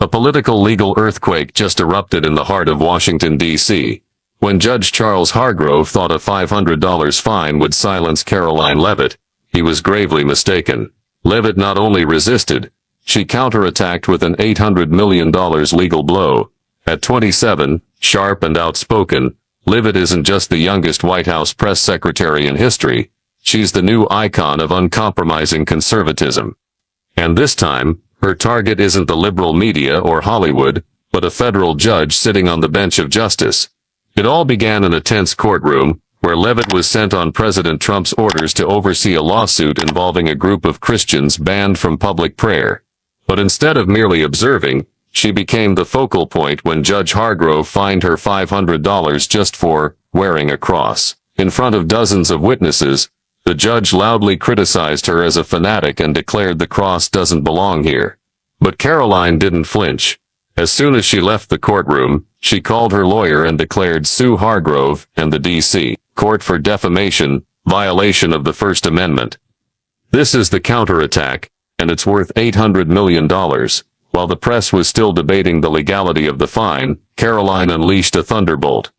A political legal earthquake just erupted in the heart of Washington, D.C. When Judge Charles Hargrove thought a $500 fine would silence Karoline Leavitt, he was gravely mistaken. Leavitt not only resisted, she counterattacked with an $800 million legal blow. At 27, sharp and outspoken, Leavitt isn't just the youngest White House press secretary in history, she's the new icon of uncompromising conservatism. And this time, her target isn't the liberal media or Hollywood, but a federal judge sitting on the bench of justice. It all began in a tense courtroom, where Leavitt was sent on President Trump's orders to oversee a lawsuit involving a group of Christians banned from public prayer. But instead of merely observing, she became the focal point when Judge Hargrove fined her $500 just for wearing a cross. In front of dozens of witnesses, the judge loudly criticized her as a fanatic and declared the cross doesn't belong here. But Karoline didn't flinch. As soon as she left the courtroom, she called her lawyer and declared Sue Hargrove and the D.C. court for defamation, violation of the First Amendment. This is the counterattack, and it's worth $800 million. While the press was still debating the legality of the fine, Karoline unleashed a thunderbolt.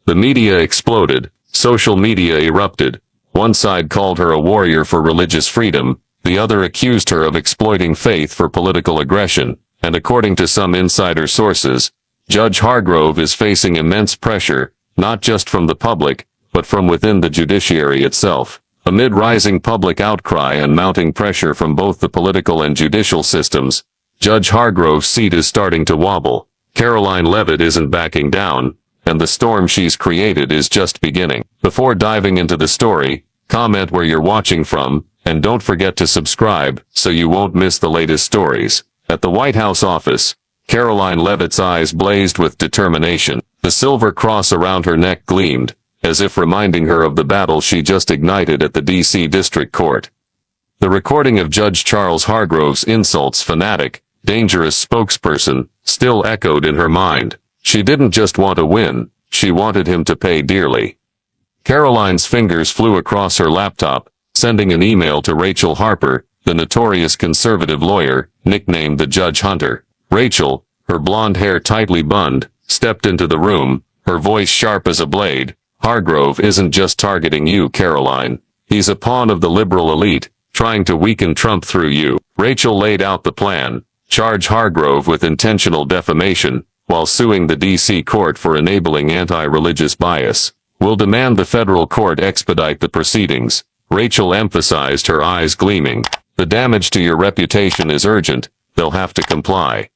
The media exploded, social media erupted. One side called her a warrior for religious freedom, the other accused her of exploiting faith for political aggression, and according to some insider sources, Judge Hargrove is facing immense pressure, not just from the public, but from within the judiciary itself. Amid rising public outcry and mounting pressure from both the political and judicial systems, Judge Hargrove's seat is starting to wobble. Karoline Leavitt isn't backing down, and the storm she's created is just beginning. Before diving into the story, comment where you're watching from, and don't forget to subscribe so you won't miss the latest stories. At the White House office, Karoline Leavitt's eyes blazed with determination. The silver cross around her neck gleamed, as if reminding her of the battle she just ignited at the D.C. District Court. The recording of Judge Charles Hargrove's insults fanatic, dangerous spokesperson, still echoed in her mind. She didn't just want to win, she wanted him to pay dearly. Karoline's fingers flew across her laptop, sending an email to Rachel Harper, the notorious conservative lawyer, nicknamed the Judge Hunter. Rachel, her blonde hair tightly bunned, stepped into the room, her voice sharp as a blade. Hargrove isn't just targeting you, Karoline. He's a pawn of the liberal elite, trying to weaken Trump through you. Rachel laid out the plan. Charge Hargrove with intentional defamation, while suing the D.C. court for enabling anti-religious bias. We'll demand the federal court expedite the proceedings. Rachel emphasized, her eyes gleaming. The damage to your reputation is urgent, they'll have to comply.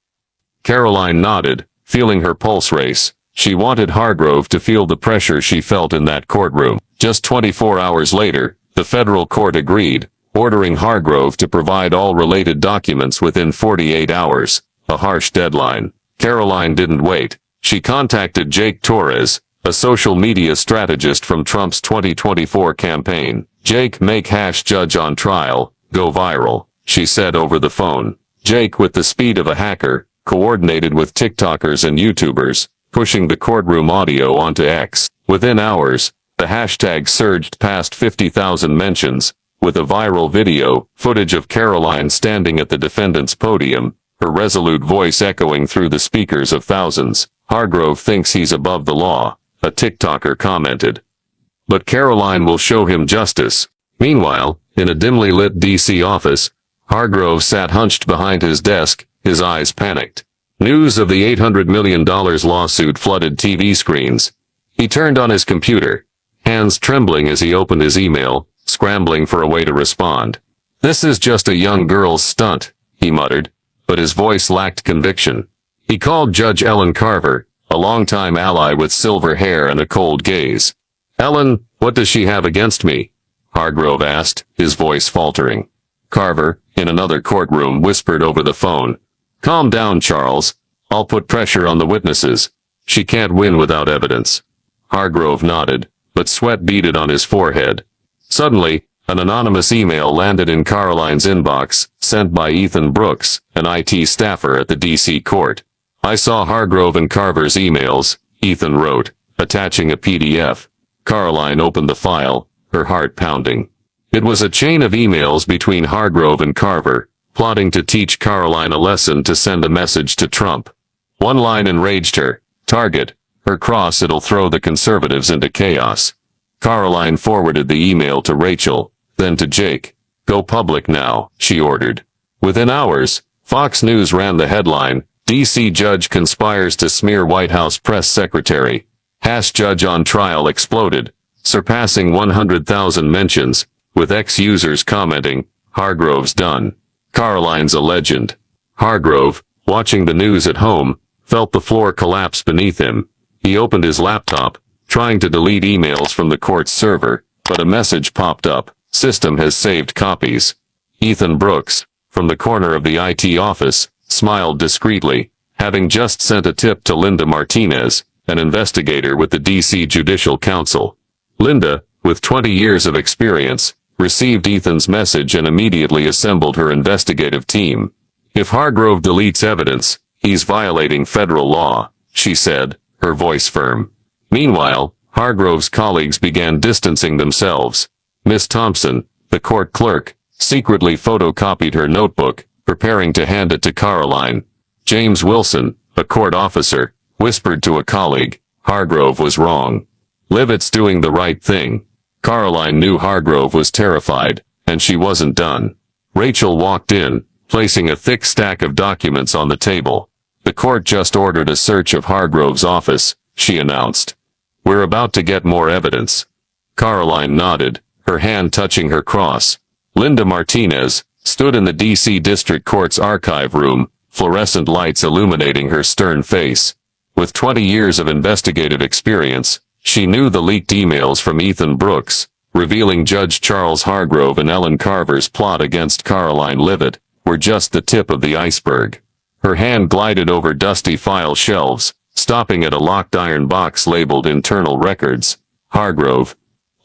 Karoline nodded, feeling her pulse race. She wanted Hargrove to feel the pressure she felt in that courtroom. Just 24 hours later, the federal court agreed, ordering Hargrove to provide all related documents within 48 hours, a harsh deadline. Karoline didn't wait. She contacted Jake Torres, a social media strategist from Trump's 2024 campaign. Jake, make #judge on trial, go viral, she said over the phone. Jake, with the speed of a hacker, coordinated with TikTokers and YouTubers, pushing the courtroom audio onto X. Within hours, the hashtag surged past 50,000 mentions, with a viral video, footage of Karoline standing at the defendant's podium, her resolute voice echoing through the speakers of thousands. Hargrove thinks he's above the law, a TikToker commented. But Karoline will show him justice. Meanwhile, in a dimly lit D.C. office, Hargrove sat hunched behind his desk, his eyes panicked. News of the $800 million lawsuit flooded TV screens. He turned on his computer, hands trembling as he opened his email, scrambling for a way to respond. "This is just a young girl's stunt," he muttered, but his voice lacked conviction. He called Judge Ellen Carver, a longtime ally with silver hair and a cold gaze. "Ellen, what does she have against me?" Hargrove asked, his voice faltering. Carver, in another courtroom, whispered over the phone. "Calm down, Charles. I'll put pressure on the witnesses. She can't win without evidence." Hargrove nodded, but sweat beaded on his forehead. Suddenly, an anonymous email landed in Karoline's inbox, sent by Ethan Brooks, an IT staffer at the D.C. court. "I saw Hargrove and Carver's emails," Ethan wrote, attaching a PDF. Karoline opened the file, her heart pounding. It was a chain of emails between Hargrove and Carver, plotting to teach Karoline a lesson to send a message to Trump. One line enraged her. Target her cross, it'll throw the conservatives into chaos. Karoline forwarded the email to Rachel, then to Jake. Go public now, she ordered. Within hours, Fox News ran the headline, D.C. judge conspires to smear White House press secretary. #Judge on trial exploded, surpassing 100,000 mentions, with ex-users commenting, Hargrove's done. Karoline's a legend. Hargrove, watching the news at home, felt the floor collapse beneath him. He opened his laptop, trying to delete emails from the court's server, but a message popped up. System has saved copies. Ethan Brooks, from the corner of the IT office, smiled discreetly, having just sent a tip to Linda Martinez, an investigator with the D.C. Judicial Council. Linda, with 20 years of experience, received Ethan's message and immediately assembled her investigative team. If Hargrove deletes evidence, he's violating federal law, she said, her voice firm. Meanwhile, Hargrove's colleagues began distancing themselves. Miss Thompson, the court clerk, secretly photocopied her notebook, preparing to hand it to Karoline. James Wilson, a court officer, whispered to a colleague, Hargrove was wrong. Leavitt's doing the right thing. Karoline knew Hargrove was terrified, and she wasn't done. Rachel walked in, placing a thick stack of documents on the table. The court just ordered a search of Hargrove's office, she announced. We're about to get more evidence. Karoline nodded, her hand touching her cross. Linda Martinez stood in the D.C. District Court's archive room, fluorescent lights illuminating her stern face. With 20 years of investigative experience, she knew the leaked emails from Ethan Brooks, revealing Judge Charles Hargrove and Ellen Carver's plot against Karoline Leavitt, were just the tip of the iceberg. Her hand glided over dusty file shelves, stopping at a locked iron box labeled Internal Records. Hargrove.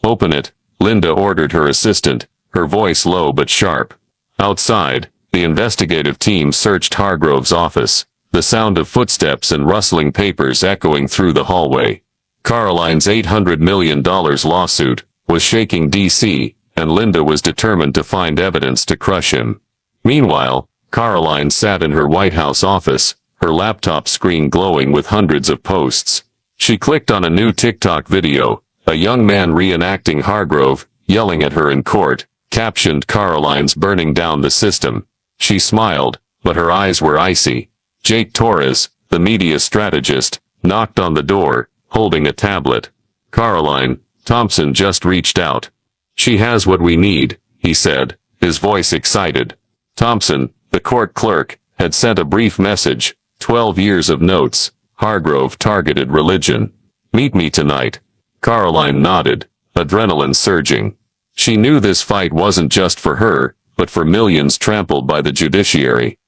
Open it, Linda ordered her assistant, her voice low but sharp. Outside, the investigative team searched Hargrove's office, the sound of footsteps and rustling papers echoing through the hallway. Karoline's $800 million lawsuit was shaking D.C., and Linda was determined to find evidence to crush him. Meanwhile, Karoline sat in her White House office, her laptop screen glowing with hundreds of posts. She clicked on a new TikTok video, a young man reenacting Hargrove, yelling at her in court, captioned Karoline's burning down the system. She smiled, but her eyes were icy. Jake Torres, the media strategist, knocked on the door, holding a tablet. Karoline, Thompson just reached out. She has what we need, he said, his voice excited. Thompson, the court clerk, had sent a brief message, 12 years of notes. Hargrove targeted religion. Meet me tonight. Karoline nodded, adrenaline surging. She knew this fight wasn't just for her, but for millions trampled by the judiciary.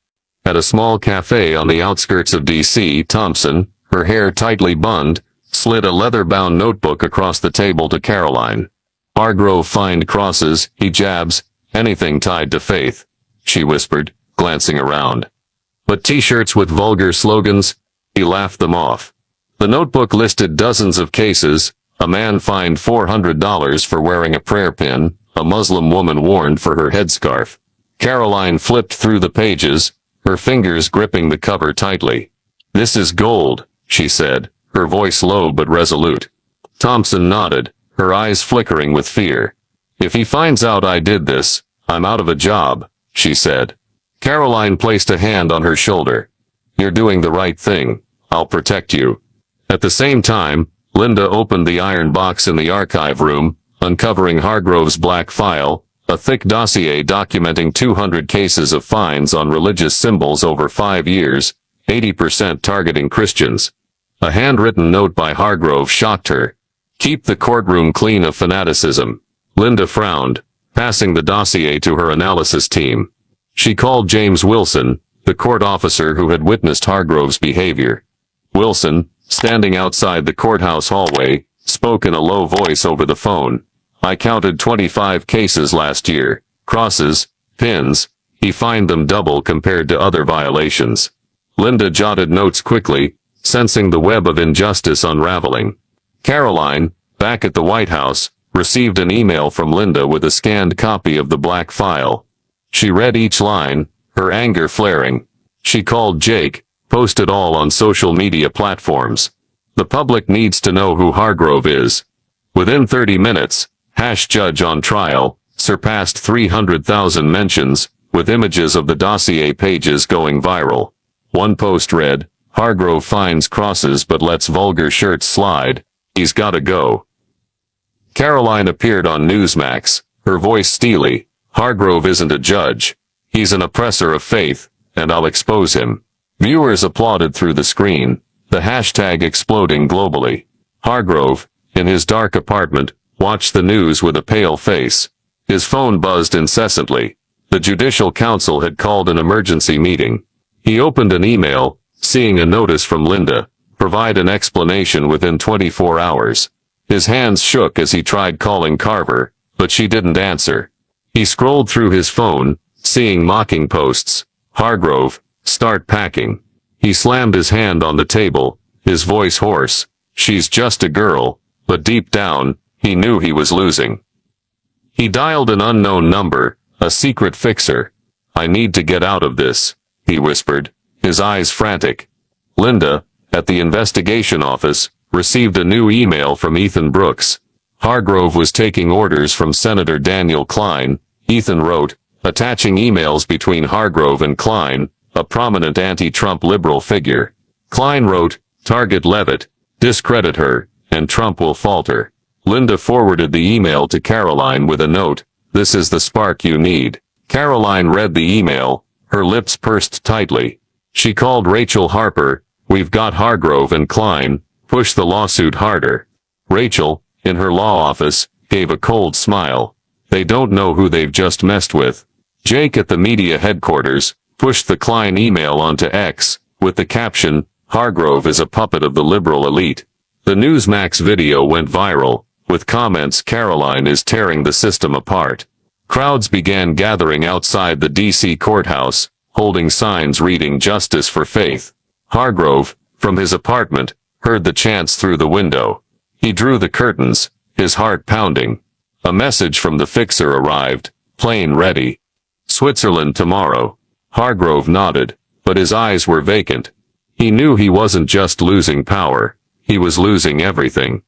At a small cafe on the outskirts of D.C., Thompson, her hair tightly bunned, slid a leather-bound notebook across the table to Karoline. Hargrove find crosses, hijabs, anything tied to faith, she whispered, glancing around. But t-shirts with vulgar slogans? He laughed them off. The notebook listed dozens of cases. A man fined $400 for wearing a prayer pin, a Muslim woman warned for her headscarf. Karoline flipped through the pages, her fingers gripping the cover tightly. This is gold, she said, her voice low but resolute. Thompson nodded, her eyes flickering with fear. If he finds out I did this, I'm out of a job, she said. Karoline placed a hand on her shoulder. You're doing the right thing. I'll protect you. At the same time, Linda opened the iron box in the archive room, uncovering Hargrove's black file, a thick dossier documenting 200 cases of fines on religious symbols over 5 years, 80% targeting Christians. A handwritten note by Hargrove shocked her. Keep the courtroom clean of fanaticism. Linda frowned, passing the dossier to her analysis team. She called James Wilson, the court officer who had witnessed Hargrove's behavior. Wilson, standing outside the courthouse hallway, spoke in a low voice over the phone. I counted 25 cases last year. Crosses, pins. He fined them double compared to other violations. Linda jotted notes quickly, sensing the web of injustice unraveling. Karoline, back at the White House, received an email from Linda with a scanned copy of the black file. She read each line, her anger flaring. She called Jake, posted all on social media platforms. The public needs to know who Hargrove is. Within 30 minutes, #Judge on trial surpassed 300,000 mentions, with images of the dossier pages going viral. One post read, "Hargrove finds crosses but lets vulgar shirts slide. He's gotta go." Karoline appeared on Newsmax, her voice steely. "Hargrove isn't a judge. He's an oppressor of faith, and I'll expose him." Viewers applauded through the screen, the hashtag exploding globally. Hargrove, in his dark apartment, watched the news with a pale face. His phone buzzed incessantly. The Judicial Council had called an emergency meeting. He opened an email, seeing a notice from Linda, "Provide an explanation within 24 hours." His hands shook as he tried calling Carver, but she didn't answer. He scrolled through his phone, seeing mocking posts. "Hargrove, start packing." He slammed his hand on the table, his voice hoarse. "She's just a girl," but deep down, he knew he was losing. He dialed an unknown number, a secret fixer. "I need to get out of this," he whispered, his eyes frantic. Linda, at the investigation office, received a new email from Ethan Brooks. Hargrove was taking orders from Senator Daniel Klein, Ethan wrote, attaching emails between Hargrove and Klein, a prominent anti-Trump liberal figure. Klein wrote, "Target Leavitt, discredit her, and Trump will falter." Linda forwarded the email to Karoline with a note, "This is the spark you need." Karoline read the email, her lips pursed tightly. She called Rachel Harper. "We've got Hargrove and Klein. Push the lawsuit harder." Rachel, in her law office, gave a cold smile. They don't know who they've just messed with. Jake at the media headquarters pushed the Klein email onto X, with the caption, "Hargrove is a puppet of the liberal elite." The Newsmax video went viral, with comments, "Karoline is tearing the system apart." Crowds began gathering outside the D.C. courthouse, holding signs reading "Justice for Faith." Hargrove, from his apartment, heard the chants through the window. He drew the curtains, his heart pounding. A message from the fixer arrived, "Plane ready. Switzerland tomorrow." Hargrove nodded, but his eyes were vacant. He knew he wasn't just losing power, he was losing everything.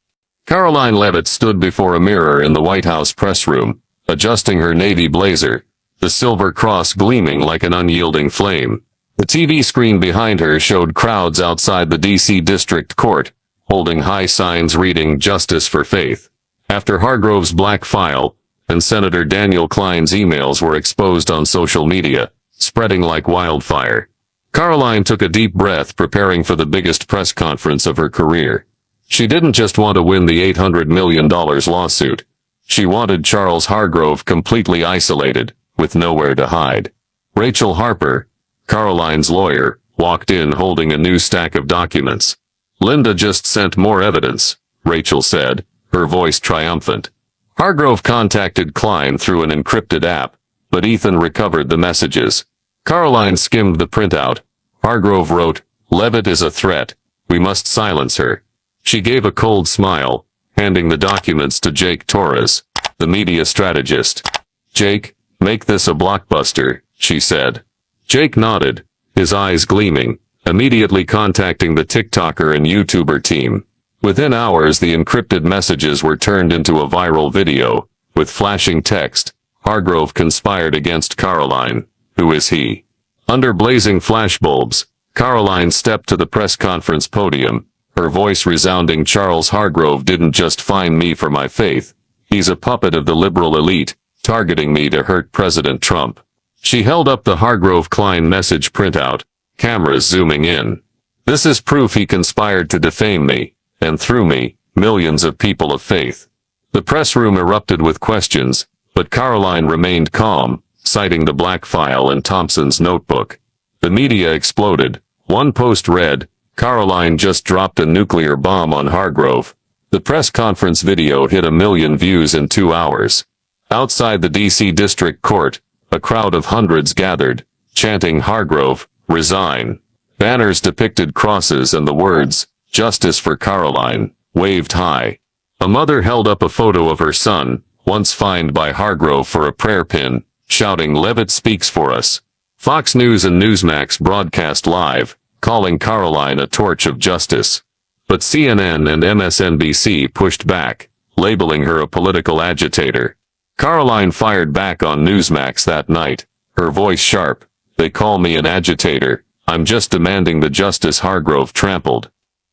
Karoline Leavitt stood before a mirror in the White House press room, adjusting her navy blazer, the silver cross gleaming like an unyielding flame. The TV screen behind her showed crowds outside the D.C. District Court, holding high signs reading "Justice for Faith." After Hargrove's black file, and Senator Daniel Klein's emails were exposed on social media, spreading like wildfire, Karoline took a deep breath, preparing for the biggest press conference of her career. She didn't just want to win the $800 million lawsuit. She wanted Charles Hargrove completely isolated, with nowhere to hide. Rachel Harper, Karoline's lawyer, walked in holding a new stack of documents. "Linda just sent more evidence," Rachel said, her voice triumphant. Hargrove contacted Klein through an encrypted app, but Ethan recovered the messages. Karoline skimmed the printout. Hargrove wrote, "Leavitt is a threat. We must silence her." She gave a cold smile, handing the documents to Jake Torres, the media strategist. "Jake, make this a blockbuster," she said. Jake nodded, his eyes gleaming, immediately contacting the TikToker and YouTuber team. Within hours, the encrypted messages were turned into a viral video, with flashing text, "Hargrove conspired against Karoline. Who is he?" Under blazing flashbulbs, Karoline stepped to the press conference podium, her voice resounding, "Charles Hargrove didn't just find me for my faith. He's a puppet of the liberal elite, targeting me to hurt President Trump." She held up the Hargrove-Klein message printout, cameras zooming in. "This is proof he conspired to defame me, and through me, millions of people of faith." The press room erupted with questions, but Karoline remained calm, citing the black file and Thompson's notebook. The media exploded. One post read, "Karoline just dropped a nuclear bomb on Hargrove." The press conference video hit 1 million views in 2 hours. Outside the D.C. District Court, a crowd of hundreds gathered, chanting, "Hargrove, resign." Banners depicted crosses and the words, "Justice for Karoline," waved high. A mother held up a photo of her son, once fined by Hargrove for a prayer pin, shouting, "Leavitt speaks for us." Fox News and Newsmax broadcast live, calling Karoline a torch of justice. But CNN and MSNBC pushed back, labeling her a political agitator. Karoline fired back on Newsmax that night, her voice sharp. "They call me an agitator. I'm just demanding the justice Hargrove trampled."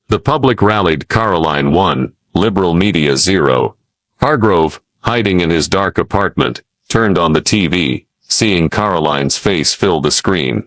The public rallied Karoline 1, liberal media 0. Hargrove, hiding in his dark apartment, turned on the TV, seeing Karoline's face fill the screen.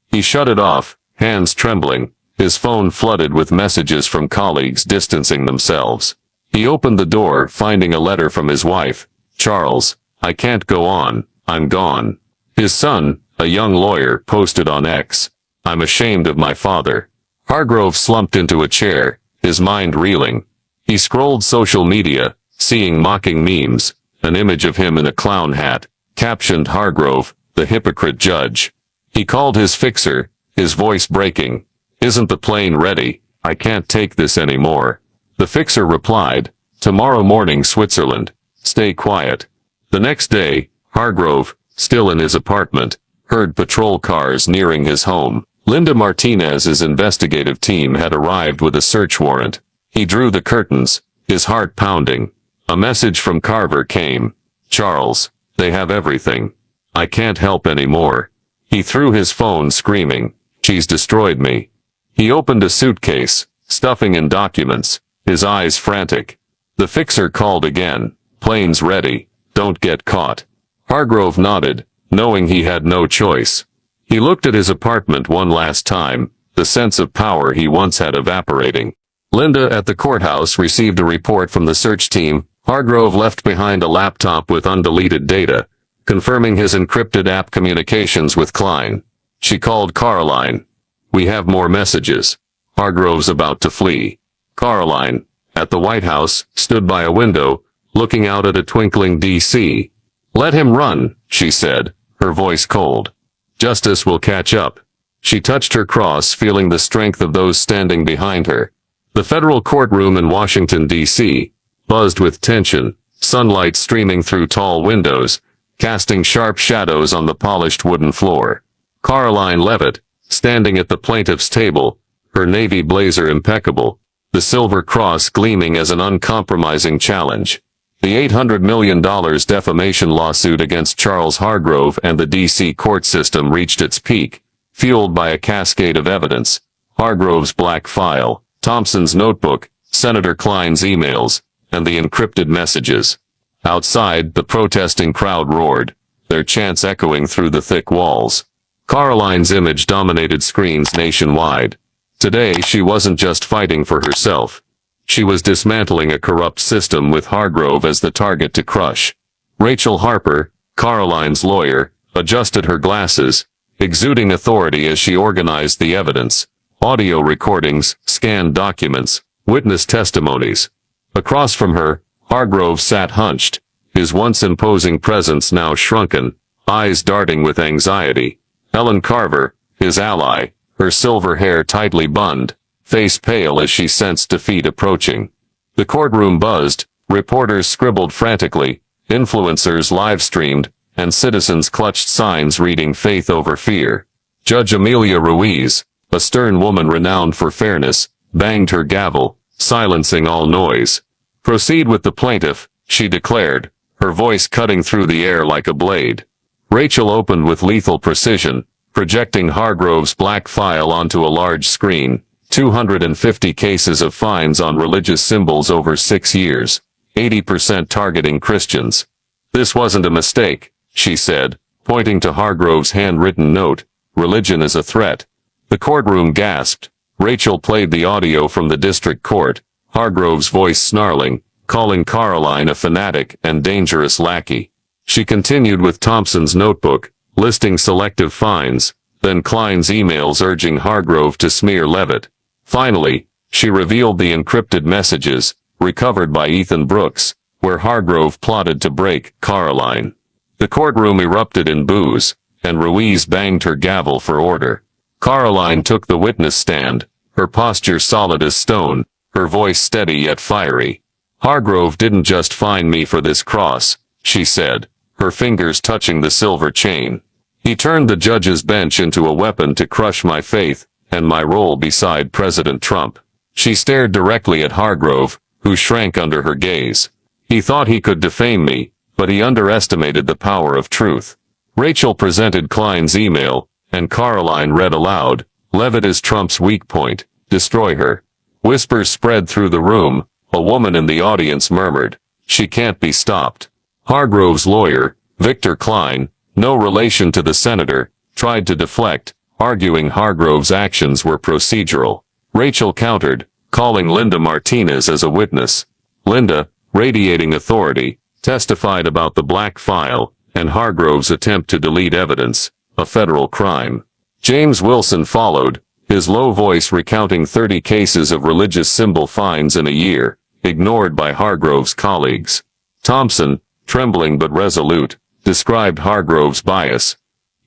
He shut it off, hands trembling, his phone flooded with messages from colleagues distancing themselves. He opened the door, finding a letter from his wife. "Charles, I can't go on, I'm gone." His son, a young lawyer, posted on X, "I'm ashamed of my father." Hargrove slumped into a chair, his mind reeling. He scrolled social media, seeing mocking memes, an image of him in a clown hat, captioned Hargrove, the hypocrite judge. He called his fixer, his voice breaking. "Isn't the plane ready? I can't take this anymore." The fixer replied, "Tomorrow morning, Switzerland. Stay quiet." The next day, Hargrove, still in his apartment, heard patrol cars nearing his home. Linda Martinez's investigative team had arrived with a search warrant. He drew the curtains, his heart pounding. A message from Carver came. "Charles, they have everything. I can't help anymore." He threw his phone, screaming, "She's destroyed me." He opened a suitcase, stuffing in documents, his eyes frantic. The fixer called again. "Plane's ready. Don't get caught." Hargrove nodded, knowing he had no choice. He looked at his apartment one last time, the sense of power he once had evaporating. Linda at the courthouse received a report from the search team. Hargrove left behind a laptop with undeleted data, confirming his encrypted app communications with Klein. She called Karoline. "We have more messages." Hargrove's about to flee. Karoline, at the White House, stood by a window, looking out at a twinkling DC. "Let him run," she said, her voice cold. "Justice will catch up." She touched her cross, feeling the strength of those standing behind her. The federal courtroom in Washington, D.C., buzzed with tension, sunlight streaming through tall windows, casting sharp shadows on the polished wooden floor. Karoline Leavitt, standing at the plaintiff's table, her navy blazer impeccable, the silver cross gleaming as an uncompromising challenge. The $800 million defamation lawsuit against Charles Hargrove and the D.C. court system reached its peak, fueled by a cascade of evidence. Hargrove's black file, Thompson's notebook, Senator Klein's emails, and the encrypted messages. Outside, the protesting crowd roared, their chants echoing through the thick walls. Karoline's image dominated screens nationwide. Today, she wasn't just fighting for herself. She was dismantling a corrupt system with Hargrove as the target to crush. Rachel Harper, Karoline's lawyer, adjusted her glasses, exuding authority as she organized the evidence. Audio recordings, scanned documents, witness testimonies. Across from her, Hargrove sat hunched, his once imposing presence now shrunken, eyes darting with anxiety. Ellen Carver, his ally, her silver hair tightly bunned, face pale as she sensed defeat approaching. The courtroom buzzed, reporters scribbled frantically, influencers live-streamed, and citizens clutched signs reading faith over fear. Judge Amelia Ruiz, a stern woman renowned for fairness, banged her gavel, silencing all noise. "Proceed with the plaintiff," she declared, her voice cutting through the air like a blade. Rachel opened with lethal precision, projecting Hargrove's black file onto a large screen. 250 cases of fines on religious symbols over 6 years, 80% targeting Christians. "This wasn't a mistake," she said, pointing to Hargrove's handwritten note. "Religion is a threat." The courtroom gasped. Rachel played the audio from the district court, Hargrove's voice snarling, calling Karoline a fanatic and dangerous lackey. She continued with Thompson's notebook, listing selective fines, then Klein's emails urging Hargrove to smear Leavitt. Finally, she revealed the encrypted messages, recovered by Ethan Brooks, where Hargrove plotted to break Karoline. The courtroom erupted in boos, and Ruiz banged her gavel for order. Karoline took the witness stand, her posture solid as stone, her voice steady yet fiery. "Hargrove didn't just fine me for this cross," she said, her fingers touching the silver chain. He turned the judge's bench into a weapon to crush my faith and my role beside President Trump. She stared directly at Hargrove, who shrank under her gaze. He thought he could defame me, but he underestimated the power of truth. Rachel presented Klein's email, and Karoline read aloud, "Leavitt is Trump's weak point. Destroy her." Whispers spread through the room. A woman in the audience murmured, "She can't be stopped." Hargrove's lawyer, Victor Klein, no relation to the senator, tried to deflect, arguing Hargrove's actions were procedural. Rachel countered, calling Linda Martinez as a witness. Linda, radiating authority, testified about the black file and Hargrove's attempt to delete evidence, a federal crime. James Wilson followed, his low voice recounting 30 cases of religious symbol fines in a year, ignored by Hargrove's colleagues. Thompson, trembling but resolute, described Hargrove's bias.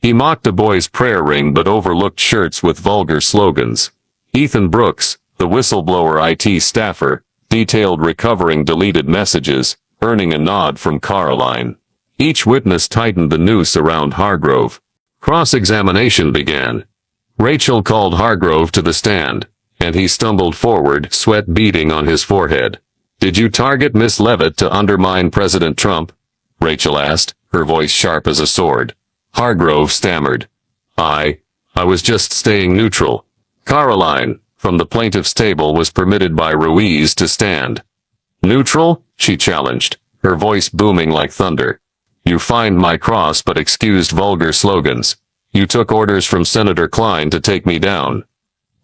He mocked a boy's prayer ring but overlooked shirts with vulgar slogans. Ethan Brooks, the whistleblower IT staffer, detailed recovering deleted messages, earning a nod from Karoline. Each witness tightened the noose around Hargrove. Cross-examination began. Rachel called Hargrove to the stand, and he stumbled forward, sweat beading on his forehead. "Did you target Miss Leavitt to undermine President Trump?" Rachel asked, her voice sharp as a sword. Hargrove stammered. I was just staying neutral." Karoline, from the plaintiff's table, was permitted by Ruiz to stand. "Neutral?" she challenged, her voice booming like thunder. "You fined my cross but excused vulgar slogans. You took orders from Senator Klein to take me down."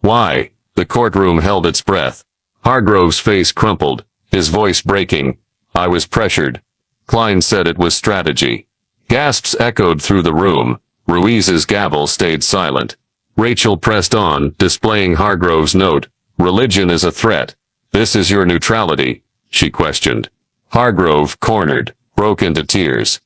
"Why?" The courtroom held its breath. Hargrove's face crumpled, his voice breaking. "I was pressured." Klein said it was strategy. Gasps echoed through the room. Ruiz's gavel stayed silent. Rachel pressed on, displaying Hargrove's note. "Religion is a threat. This is your neutrality?" she questioned. Hargrove, cornered, broke into tears.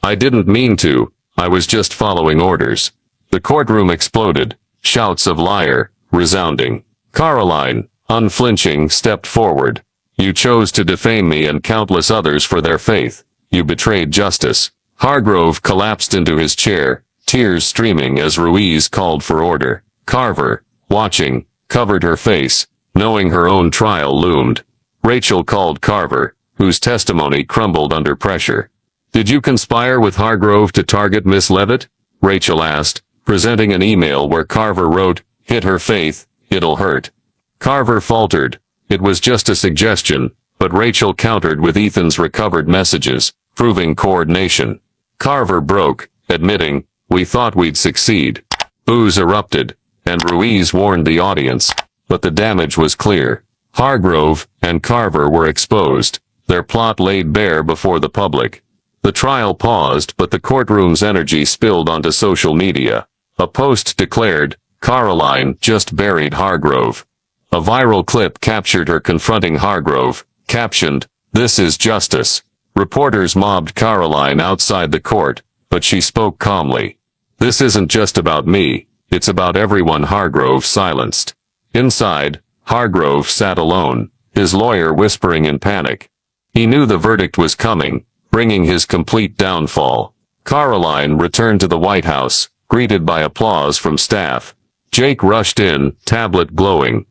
"I didn't mean to. I was just following orders." The courtroom exploded, shouts of "liar" resounding. Karoline, unflinching, stepped forward. "You chose to defame me and countless others for their faith. You betrayed justice." Hargrove collapsed into his chair, tears streaming as Ruiz called for order. Carver, watching, covered her face, knowing her own trial loomed. Rachel called Carver, whose testimony crumbled under pressure. "Did you conspire with Hargrove to target Miss Leavitt?" Rachel asked, presenting an email where Carver wrote, "Hit her faith, it'll hurt." Carver faltered. It was just a suggestion, but Rachel countered with Ethan's recovered messages, proving coordination. Carver broke, admitting, "We thought we'd succeed." Boos erupted, and Ruiz warned the audience, but the damage was clear. Hargrove and Carver were exposed, their plot laid bare before the public. The trial paused, but the courtroom's energy spilled onto social media. A post declared, "Karoline just buried Hargrove." A viral clip captured her confronting Hargrove, captioned, "This is justice." Reporters mobbed Karoline outside the court, but she spoke calmly. "This isn't just about me, it's about everyone Hargrove silenced." Inside, Hargrove sat alone, his lawyer whispering in panic. He knew the verdict was coming, bringing his complete downfall. Karoline returned to the White House, greeted by applause from staff. Jake rushed in, tablet glowing.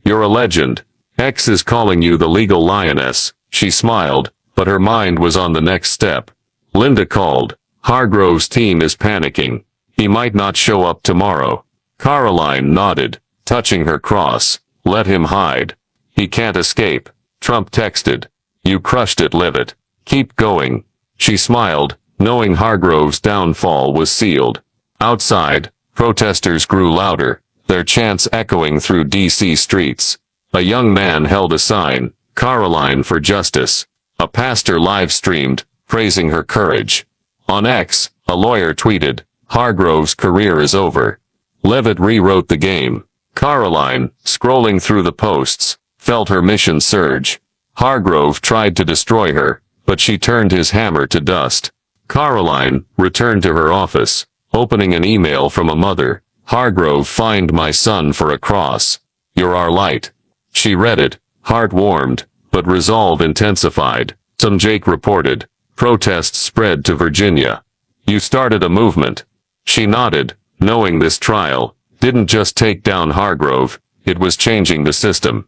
"You're a legend. X is calling you the legal lioness." She smiled, but her mind was on the next step. Linda called. "Hargrove's team is panicking. He might not show up tomorrow." Karoline nodded, touching her cross. "Let him hide. He can't escape." Trump texted, "You crushed it, Leavitt. Keep going." She smiled, knowing Hargrove's downfall was sealed. Outside, protesters grew louder, their chants echoing through D.C. streets. A young man held a sign, "Karoline for Justice." A pastor live-streamed, praising her courage. On X, a lawyer tweeted, "Hargrove's career is over." Leavitt rewrote the game. Karoline, scrolling through the posts, felt her mission surge. Hargrove tried to destroy her, but she turned his hammer to dust. Karoline returned to her office, opening an email from a mother. "Hargrove fined my son for a cross. You're our light." She read it, heart warmed, but resolve intensified. Some Jake reported. Protests spread to Virginia. "You started a movement." She nodded, knowing this trial didn't just take down Hargrove, it was changing the system.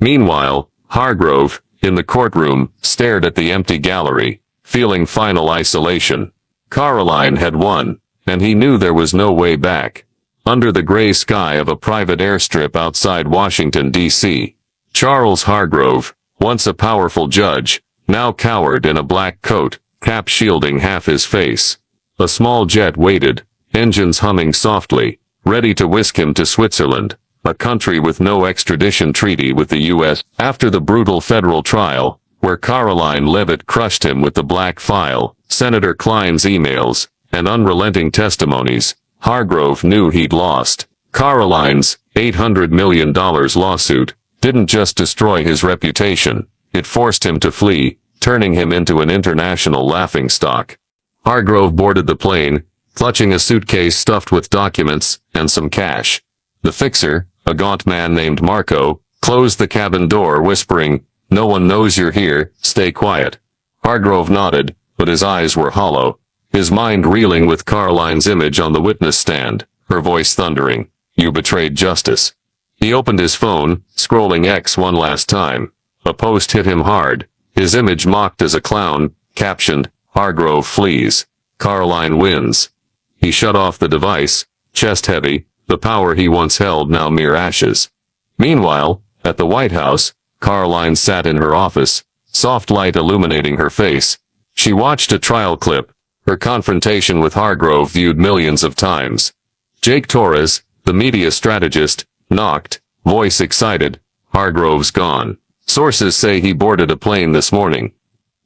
Meanwhile, Hargrove, in the courtroom, stared at the empty gallery, feeling final isolation. Karoline had won, and he knew there was no way back. Under the gray sky of a private airstrip outside Washington, D.C., Charles Hargrove, once a powerful judge, now cowered in a black coat, cap shielding half his face. A small jet waited, engines humming softly, ready to whisk him to Switzerland, a country with no extradition treaty with the U.S. After the brutal federal trial, where Karoline Leavitt crushed him with the black file, Senator Klein's emails, and unrelenting testimonies, Hargrove knew he'd lost. Karoline's $800 million lawsuit didn't just destroy his reputation, it forced him to flee, turning him into an international laughingstock. Hargrove boarded the plane, clutching a suitcase stuffed with documents and some cash. The fixer, a gaunt man named Marco, closed the cabin door whispering, "No one knows you're here, stay quiet." Hargrove nodded, but his eyes were hollow, his mind reeling with Karoline's image on the witness stand, her voice thundering, "You betrayed justice." He opened his phone, scrolling X one last time. A post hit him hard, his image mocked as a clown, captioned, "Hargrove flees. Karoline wins." He shut off the device, chest heavy, the power he once held now mere ashes. Meanwhile, at the White House, Karoline sat in her office, soft light illuminating her face. She watched a trial clip, her confrontation with Hargrove viewed millions of times. Jake Torres, the media strategist, knocked, voice excited, "Hargrove's gone. Sources say he boarded a plane this morning."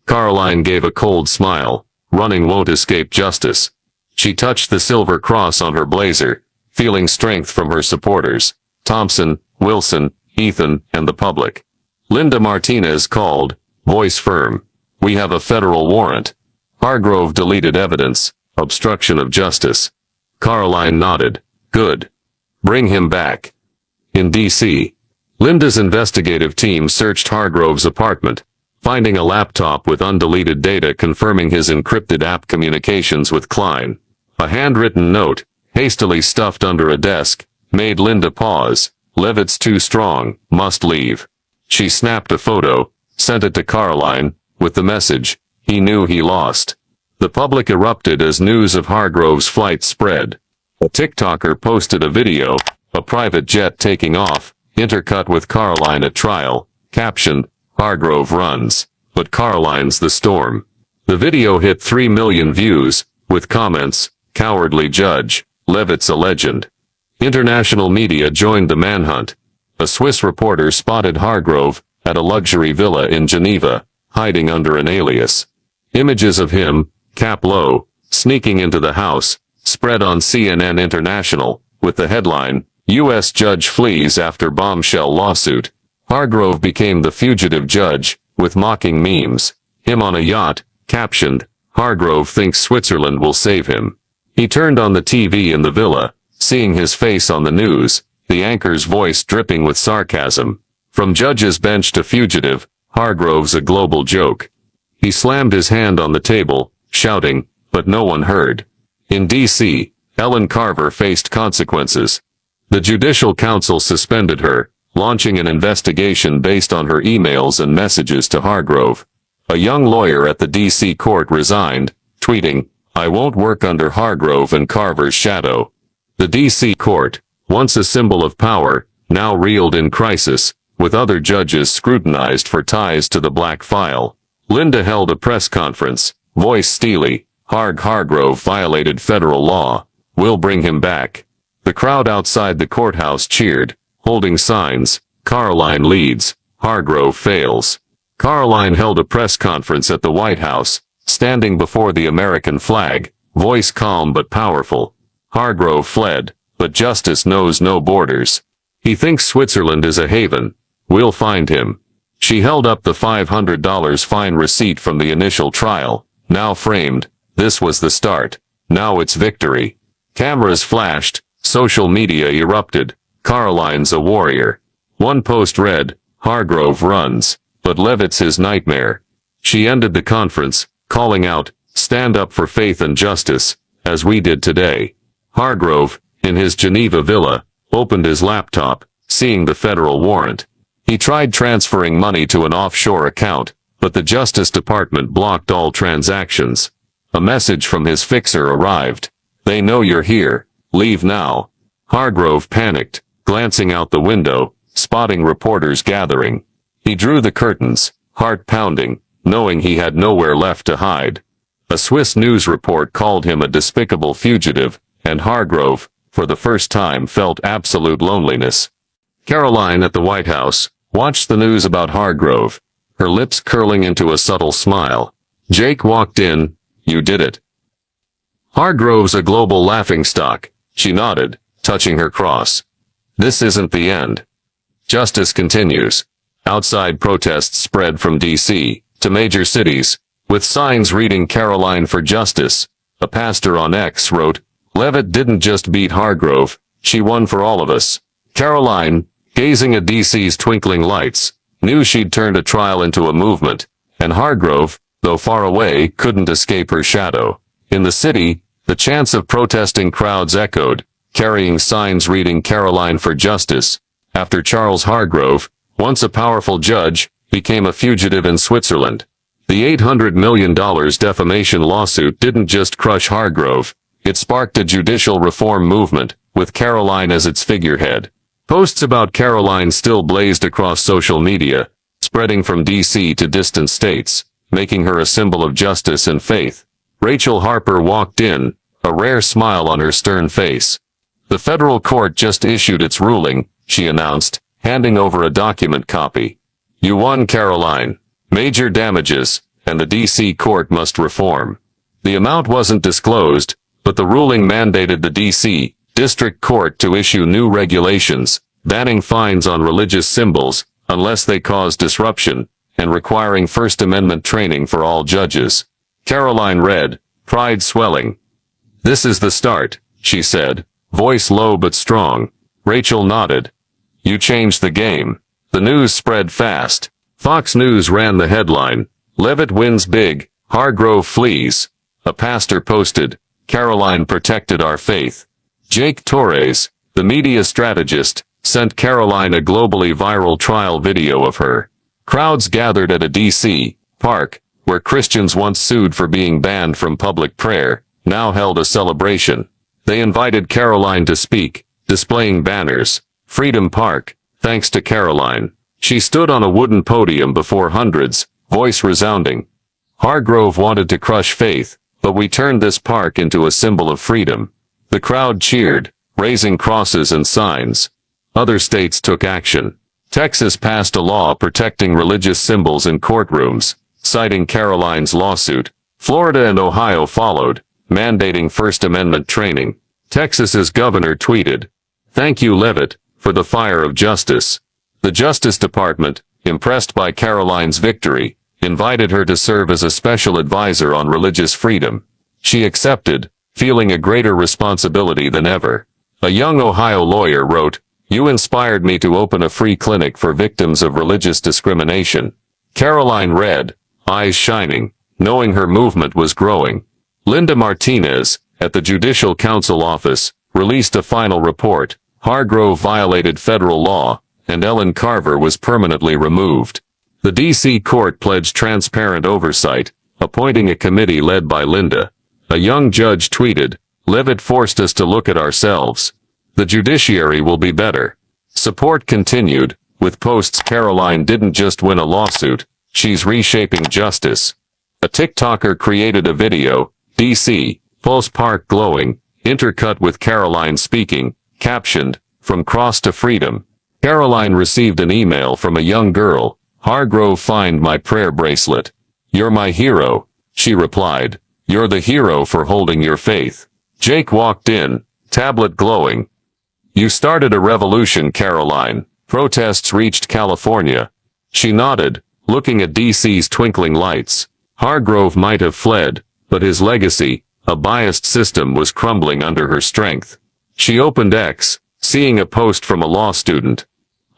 Karoline gave a cold smile. Running won't escape justice. She touched the silver cross on her blazer, feeling strength from her supporters. Thompson, Wilson, Ethan, and the public. Linda Martinez called, voice firm. "We have a federal warrant." Hargrove deleted evidence, obstruction of justice. Karoline nodded, "Good. Bring him back." In D.C., Linda's investigative team searched Hargrove's apartment, finding a laptop with undeleted data confirming his encrypted app communications with Klein. A handwritten note, hastily stuffed under a desk, made Linda pause. "Leavitt's too strong, must leave." She snapped a photo, sent it to Karoline, with the message, "He knew he lost." The public erupted as news of Hargrove's flight spread. A TikToker posted a video, a private jet taking off, intercut with Karoline at trial, captioned, "Hargrove runs, but Karoline's the storm." The video hit 3 million views, with comments, "Cowardly judge, Leavitt's a legend." International media joined the manhunt. A Swiss reporter spotted Hargrove at a luxury villa in Geneva, hiding under an alias. Images of him, cap low, sneaking into the house, spread on CNN International, with the headline, "U.S. Judge Flees After Bombshell Lawsuit." Hargrove became the fugitive judge, with mocking memes. Him on a yacht, captioned, "Hargrove thinks Switzerland will save him." He turned on the TV in the villa, seeing his face on the news, the anchor's voice dripping with sarcasm. From judge's bench to fugitive, Hargrove's a global joke. He slammed his hand on the table, shouting, but no one heard. In D.C., Ellen Carver faced consequences. The Judicial Council suspended her, launching an investigation based on her emails and messages to Hargrove. A young lawyer at the D.C. court resigned, tweeting, "I won't work under Hargrove and Carver's shadow." The D.C. court, once a symbol of power, now reeled in crisis, with other judges scrutinized for ties to the black file. Linda held a press conference, voice steely, "Hargrove violated federal law. We'll bring him back." The crowd outside the courthouse cheered, holding signs, "Karoline leads, Hargrove fails." Karoline held a press conference at the White House, standing before the American flag, voice calm but powerful. "Hargrove fled, but justice knows no borders. He thinks Switzerland is a haven. We'll find him." She held up the $500 fine receipt from the initial trial, now framed. This was the start. Now it's victory. Cameras flashed, social media erupted. Karoline's a warrior. One post read, "Hargrove runs, but Leavitt's his nightmare." She ended the conference, calling out, "Stand up for faith and justice," as we did today. Hargrove, in his Geneva villa, opened his laptop, seeing the federal warrant. He tried transferring money to an offshore account, but the Justice Department blocked all transactions. A message from his fixer arrived. "They know you're here. Leave now." Hargrove panicked, glancing out the window, spotting reporters gathering. He drew the curtains, heart pounding, knowing he had nowhere left to hide. A Swiss news report called him a despicable fugitive, and Hargrove, for the first time, felt absolute loneliness. Karoline at the White House watched the news about Hargrove, her lips curling into a subtle smile. Jake walked in. "You did it." "Hargrove's a global laughingstock," she nodded, touching her cross. "This isn't the end." Justice continues. Outside protests spread from D.C. to major cities, with signs reading "Karoline for Justice." A pastor on X wrote, "Leavitt didn't just beat Hargrove, she won for all of us." Karoline, gazing at D.C.'s twinkling lights, knew she'd turned a trial into a movement, and Hargrove, though far away, couldn't escape her shadow. In the city, the chants of protesting crowds echoed, carrying signs reading "Karoline for Justice," after Charles Hargrove, once a powerful judge, became a fugitive in Switzerland. The $800 million defamation lawsuit didn't just crush Hargrove, it sparked a judicial reform movement, with Karoline as its figurehead. Posts about Karoline still blazed across social media, spreading from D.C. to distant states, making her a symbol of justice and faith. Rachel Harper walked in, a rare smile on her stern face. "The federal court just issued its ruling," she announced, handing over a document copy. "You won, Karoline. Major damages, and the D.C. court must reform." The amount wasn't disclosed, but the ruling mandated the D.C. District Court to issue new regulations, banning fines on religious symbols, unless they cause disruption, and requiring First Amendment training for all judges. Karoline read, pride swelling. "This is the start," she said, voice low but strong. Rachel nodded. "You changed the game." The news spread fast. Fox News ran the headline, "Leavitt wins big, Hargrove flees." A pastor posted, "Karoline protected our faith." Jake Torres, the media strategist, sent Karoline a globally viral trial video of her. Crowds gathered at a D.C. park, where Christians once sued for being banned from public prayer, now held a celebration. They invited Karoline to speak, displaying banners. "Freedom Park, thanks to Karoline." She stood on a wooden podium before hundreds, voice resounding. "Hargrove wanted to crush faith, but we turned this park into a symbol of freedom." The crowd cheered, raising crosses and signs. Other states took action. Texas passed a law protecting religious symbols in courtrooms, citing Karoline's lawsuit. Florida and Ohio followed, mandating First Amendment training. Texas's governor tweeted, "Thank you, Leavitt, for the fire of justice." The Justice Department, impressed by Karoline's victory, invited her to serve as a special advisor on religious freedom. She accepted, feeling a greater responsibility than ever. A young Ohio lawyer wrote, "You inspired me to open a free clinic for victims of religious discrimination." Karoline read, eyes shining, knowing her movement was growing. Linda Martinez, at the Judicial Council office, released a final report. Hargrove violated federal law, and Ellen Carver was permanently removed. The D.C. court pledged transparent oversight, appointing a committee led by Linda. A young judge tweeted, "Leavitt forced us to look at ourselves. The judiciary will be better." Support continued, with posts "Karoline didn't just win a lawsuit, she's reshaping justice." A TikToker created a video, D.C. Pulse Park glowing, intercut with Karoline speaking, captioned, "From Cross to Freedom." Karoline received an email from a young girl, "Hargrove find my prayer bracelet. You're my hero." She replied, "You're the hero for holding your faith." Jake walked in, tablet glowing. "You started a revolution, Karoline." Protests reached California. She nodded, looking at D.C.'s twinkling lights. Hargrove might have fled, but his legacy, a biased system, was crumbling under her strength. She opened X, seeing a post from a law student.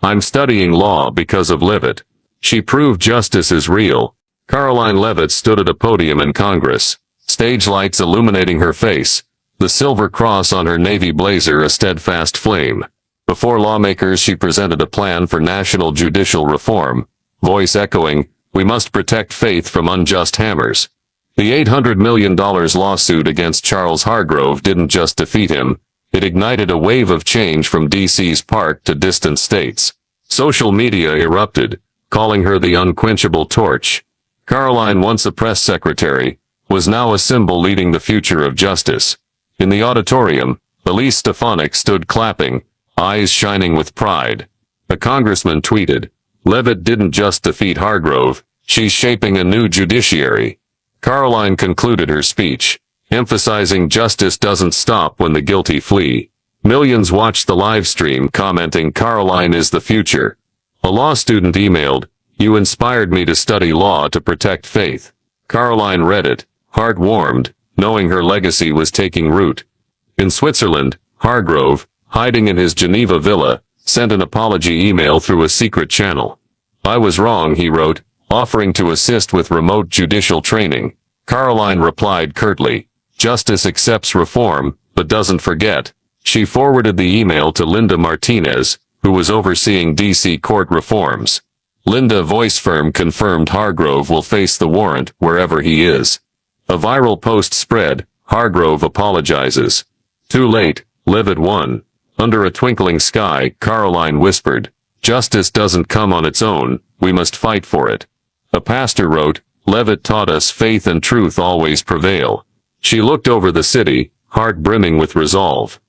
"I'm studying law because of Leavitt. She proved justice is real." Karoline Leavitt stood at a podium in Congress, stage lights illuminating her face, The silver cross on her navy blazer a steadfast flame. Before lawmakers she presented a plan for national judicial reform, voice echoing, "We must protect faith from unjust hammers." The $800 million lawsuit against Charles Hargrove didn't just defeat him, it ignited a wave of change from DC's park to distant states. Social media erupted, calling her the unquenchable torch. Karoline, once a press secretary, was now a symbol leading the future of justice. In the auditorium, Elise Stefanik stood clapping, eyes shining with pride. A congressman tweeted, "Leavitt didn't just defeat Hargrove, she's shaping a new judiciary." Karoline concluded her speech, emphasizing justice doesn't stop when the guilty flee. Millions watched the live stream commenting, "Karoline is the future." A law student emailed, "You inspired me to study law to protect faith." Karoline read it, heart warmed, knowing her legacy was taking root. In Switzerland, Hargrove, hiding in his Geneva villa, sent an apology email through a secret channel. "I was wrong," he wrote, offering to assist with remote judicial training. Karoline replied curtly, "Justice accepts reform, but doesn't forget." She forwarded the email to Linda Martinez, who was overseeing DC court reforms. Linda voice firm confirmed Hargrove will face the warrant wherever he is. A viral post spread, Hargrove apologizes. Too late, Leavitt won. Under a twinkling sky, Karoline whispered, "Justice doesn't come on its own, we must fight for it." A pastor wrote, "Leavitt taught us faith and truth always prevail." She looked over the city, heart brimming with resolve.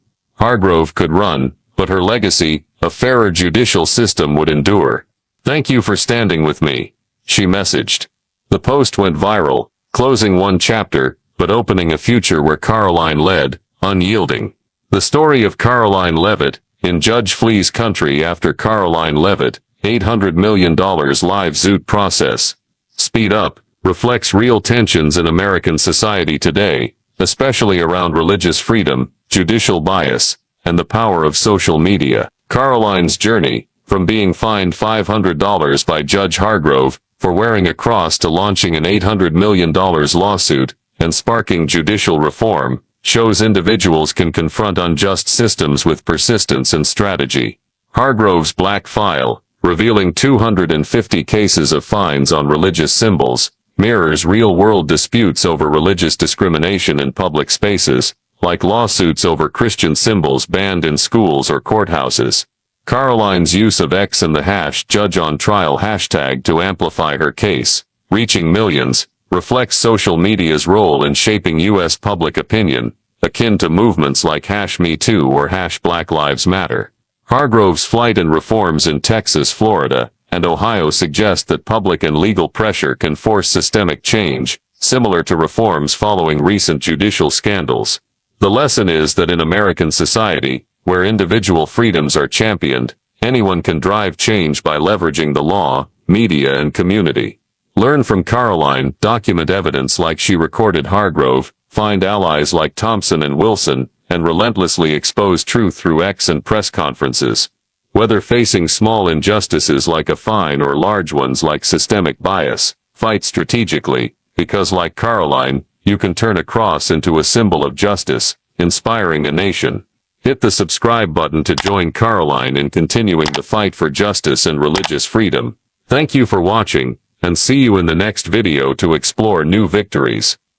Hargrove could run, but her legacy, a fairer judicial system, would endure. "Thank you for standing with me," she messaged. The post went viral, closing one chapter, but opening a future where Karoline led, unyielding. The story of Karoline Leavitt, in Judge Flea's country after Karoline Leavitt, $800 million live suit process. Speed up, reflects real tensions in American society today, especially around religious freedom, judicial bias, and the power of social media. Karoline's journey, from being fined $500 by Judge Hargrove for wearing a cross to launching an $800 million lawsuit and sparking judicial reform, shows individuals can confront unjust systems with persistence and strategy. Hargrove's black file, revealing 250 cases of fines on religious symbols, mirrors real-world disputes over religious discrimination in public spaces, like lawsuits over Christian symbols banned in schools or courthouses. Karoline's use of X and the #JudgeOnTrial hashtag to amplify her case, reaching millions, reflects social media's role in shaping U.S. public opinion, akin to movements like #MeToo or #Black Lives Matter. Hargrove's flight and reforms in Texas, Florida, and Ohio suggest that public and legal pressure can force systemic change, similar to reforms following recent judicial scandals. The lesson is that in American society, where individual freedoms are championed, anyone can drive change by leveraging the law, media, and community. Learn from Karoline, document evidence like she recorded Hargrove, find allies like Thompson and Wilson, and relentlessly expose truth through X and press conferences. Whether facing small injustices like a fine or large ones like systemic bias, fight strategically, because like Karoline, you can turn a cross into a symbol of justice, inspiring a nation. Hit the subscribe button to join Karoline in continuing the fight for justice and religious freedom. Thank you for watching, and see you in the next video to explore new victories.